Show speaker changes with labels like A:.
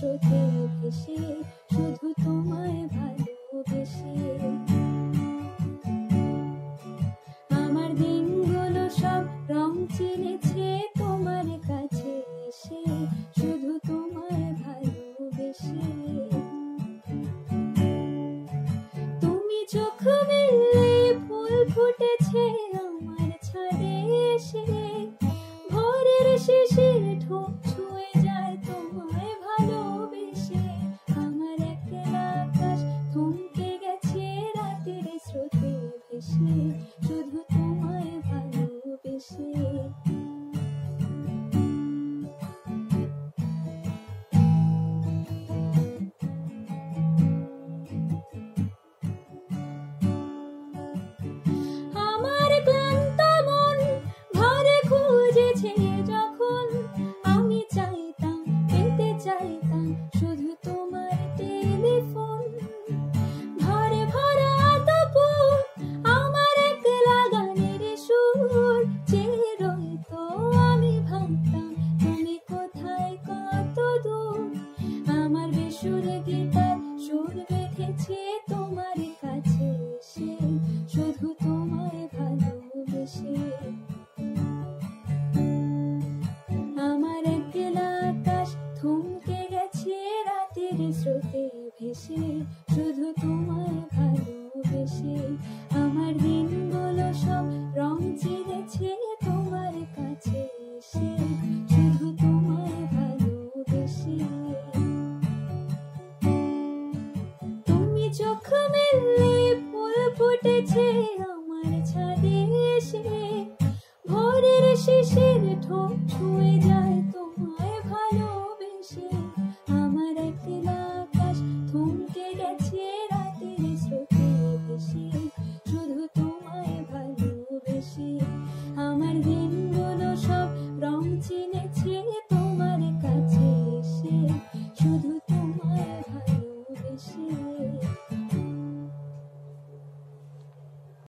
A: স্রোতে ভেসে শুধু তোমায় ভালোবেসে। আমার দিনগুলো সব রং চিনেছে তোমার কাছে এসে শুধু তোমায় ভালোবেসে। তুমি চোখ মেললে ফুল ফুটেছে আমার ছাদে এসে, ভোরের শিশির ঠোঁট ছুঁয়ে যায় তোমায় ভালোবেসে। আমার একলা আকাশ থমকে গেছে রাতের স্রোতে ভেসে শুধু তোমায় ভালোবেসে। আমার ক্লান্ত মন ঘরে খুঁজেছে যখন, আমি চাইতাম পেতে চাইতাম শুধু তোমার টেলিফোন। ঘরে ভরা দুপুর আমার একলা গানের সুর চেয়ে রইতো, আমি ভাবতাম তুমি কোথায় কত দূর। আমার বেসুর গিটার সুর বেঁধেছে তোমার কাছে এসে শুধু তোমায় ভালোবেসে। আমার একলা আকাশ থমকে গেছে রাতের স্রোতে ভেসে শুধু তোমায় ভালোবেসে। আমার দিনগুলো সব রং চিনেছে তোমার কাছে এসে শুধু তোমায় ভালোবেসে। তুমি চোখ মেললে ফুল ফুটেছে আমার ছাদে এসে, ভোরের শিশির ঠোঁট ছুঁয়ে যায় তোমায় ভালোবেসে। আমার একলা আকাশ থমকে গেছে রাতের স্রোতে ভেসে শুধু তোমায় ভালোবেসে। আমার দিনগুলো সব রং চিনেছে তোমার কাছে এসে শুধু